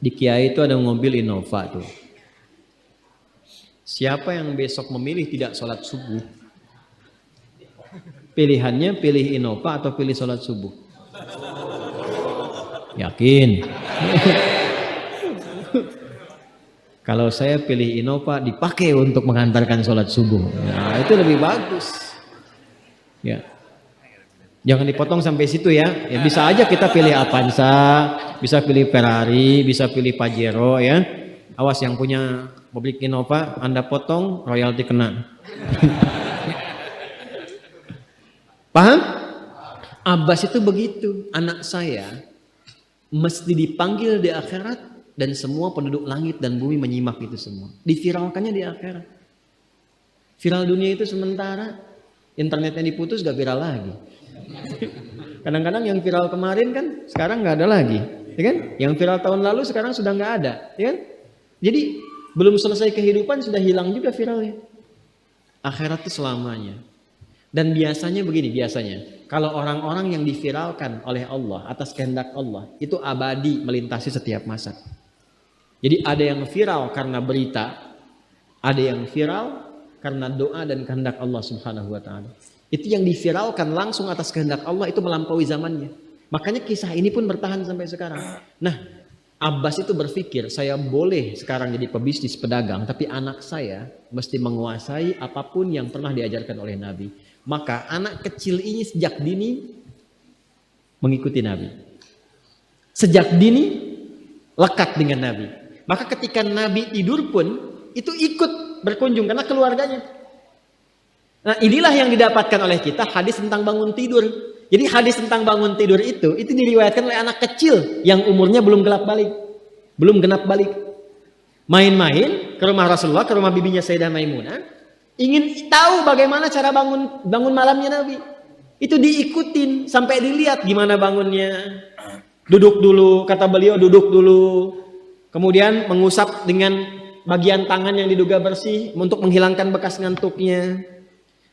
Di Kiai itu ada mobil Innova tuh. Siapa yang besok memilih tidak sholat subuh, pilihannya pilih Innova atau pilih sholat subuh? Yakin? Kalau saya pilih Innova dipakai untuk mengantarkan sholat subuh, nah itu lebih bagus. Ya, jangan dipotong sampai situ ya. Ya bisa aja kita pilih Avanza, bisa pilih Ferrari, bisa pilih Pajero ya. Awas yang punya mobil Innova, Anda potong royalti kena. Paham? Abbas itu begitu, anak saya mesti dipanggil di akhirat dan semua penduduk langit dan bumi menyimak itu semua. Diviralkannya di akhirat. Viral dunia itu sementara, internetnya diputus gak viral lagi. Kadang-kadang yang viral kemarin kan sekarang nggak ada lagi, ya kan? Yang viral tahun lalu sekarang sudah nggak ada, ya kan? Jadi belum selesai kehidupan sudah hilang juga viralnya. Akhirat itu selamanya. Dan biasanya begini, kalau orang-orang yang diviralkan oleh Allah atas kehendak Allah itu abadi melintasi setiap masa. Jadi ada yang viral karena berita, ada yang viral karena doa dan kehendak Allah Subhanahu wa taala. Itu yang diviralkan langsung atas kehendak Allah itu melampaui zamannya. Makanya kisah ini pun bertahan sampai sekarang. Nah, Abbas itu berpikir, saya boleh sekarang jadi pebisnis pedagang, tapi anak saya mesti menguasai apapun yang pernah diajarkan oleh Nabi. Maka anak kecil ini sejak dini mengikuti Nabi. Sejak dini lekat dengan Nabi. Maka ketika Nabi tidur pun itu ikut berkunjung karena keluarganya. Nah, inilah yang didapatkan oleh kita hadis tentang bangun tidur. Jadi hadis tentang bangun tidur itu diriwayatkan oleh anak kecil yang umurnya belum genap balik. Main-main ke rumah Rasulullah, ke rumah bibinya Sayyidah Maimunah, ingin tahu bagaimana cara bangun malamnya Nabi. Itu diikutin sampai dilihat gimana bangunnya. Duduk dulu, kata beliau duduk dulu. Kemudian mengusap dengan bagian tangan yang diduga bersih untuk menghilangkan bekas ngantuknya.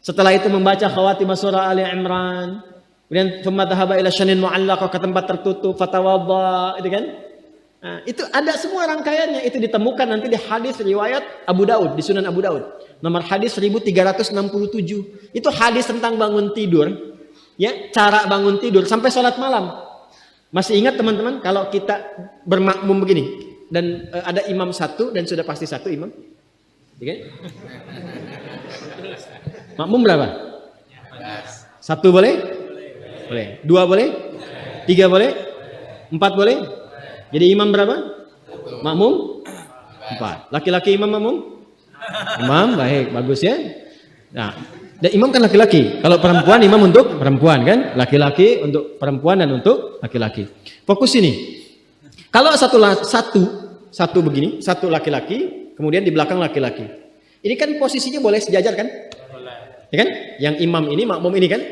Setelah itu membaca khawatimah surah Ali Imran. Kemudian thumma dhahaba ila syanin mu'allaqah, ke tempat tertutup, fatawadda, itu kan? Nah, itu ada semua rangkaiannya, itu ditemukan nanti di hadis riwayat Abu Daud, di Sunan Abu Daud. Nomor hadis 1367. Itu hadis tentang bangun tidur, ya, cara bangun tidur sampai sholat malam. Masih ingat teman-teman kalau kita bermakmum begini dan ada imam satu dan sudah pasti satu imam, ya kan? Makmum berapa? Satu boleh? Boleh. Dua boleh? Tiga boleh? Empat boleh? Jadi imam berapa? Makmum? Empat. Laki-laki imam makmum? Imam, baik, bagus ya. Nah, dan imam kan laki-laki. Kalau perempuan imam untuk perempuan kan? Laki-laki untuk perempuan dan untuk laki-laki. Fokus ini. Kalau satu begini, satu laki-laki, kemudian di belakang laki-laki. Ini kan posisinya boleh sejajar kan? Ya kan? Yang imam ini, makmum ini kan?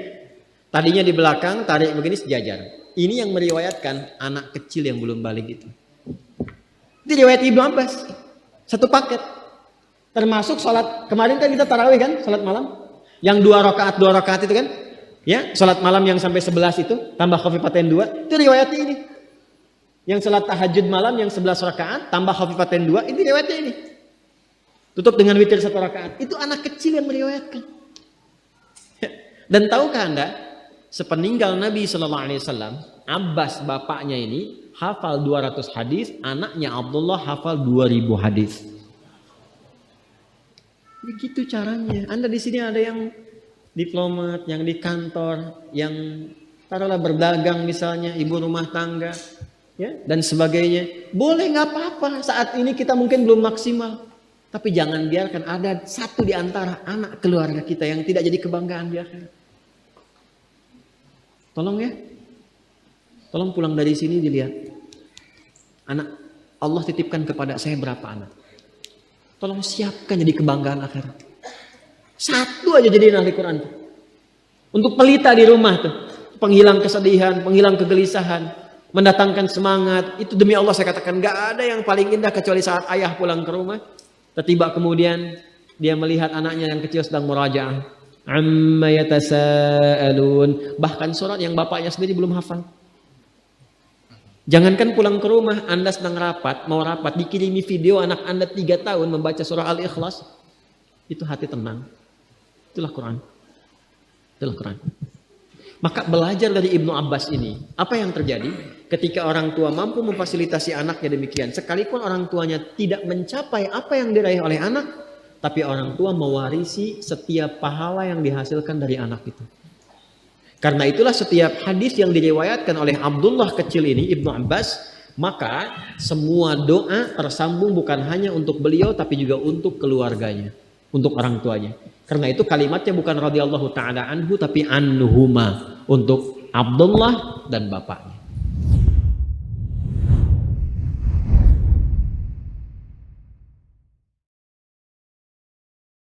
Tadinya di belakang, tarik begini sejajar. Ini yang meriwayatkan anak kecil yang belum balik itu. Itu riwayat Ibnu Abbas. Satu paket. Termasuk sholat, kemarin kan kita tarawih kan? Sholat malam. Yang dua rakaat itu kan? Ya, sholat malam yang sampai 11 itu, tambah khafifatain 2. Itu riwayatnya ini. Yang sholat tahajud malam yang 11 rakaat, tambah khafifatain 2. Ini riwayatnya ini. Tutup dengan witir 1 rakaat. Itu anak kecil yang meriwayatkan. Dan tahukah Anda? Sepeninggal Nabi SAW, Abbas bapaknya ini hafal 200 hadis, anaknya Abdullah hafal 2000 hadis. Begitu caranya. Anda di sini ada yang diplomat, yang di kantor, yang taruhlah berdagang misalnya, ibu rumah tangga, ya, dan sebagainya. Boleh, nggak apa-apa. Saat ini kita mungkin belum maksimal, tapi jangan biarkan ada satu di antara anak keluarga kita yang tidak jadi kebanggaan di akhirat. Tolong ya, tolong pulang dari sini dilihat. Anak Allah titipkan kepada saya berapa anak. Tolong siapkan jadi kebanggaan akhirat. Satu aja jadi ahli Quran. Untuk pelita di rumah tuh, penghilang kesedihan, penghilang kegelisahan, mendatangkan semangat. Itu demi Allah saya katakan, gak ada yang paling indah kecuali saat ayah pulang ke rumah. Tiba kemudian dia melihat anaknya yang kecil sedang murajaah. Amma yatasaalun, bahkan surat yang bapaknya sendiri belum hafal. Jangankan pulang ke rumah, Anda sedang rapat, mau rapat, dikirimi video anak Anda 3 tahun membaca surah Al-Ikhlas, itu hati tenang. Itulah Quran. Itulah Quran. Maka belajar dari Ibnu Abbas ini, apa yang terjadi ketika orang tua mampu memfasilitasi anaknya demikian, sekalipun orang tuanya tidak mencapai apa yang diraih oleh anak, tapi orang tua mewarisi setiap pahala yang dihasilkan dari anak itu. Karena itulah setiap hadis yang diriwayatkan oleh Abdullah kecil ini, Ibnu Abbas, maka semua doa tersambung bukan hanya untuk beliau tapi juga untuk keluarganya, untuk orang tuanya. Karena itu kalimatnya bukan radhiyallahu taala anhu tapi anhuma, untuk Abdullah dan bapaknya.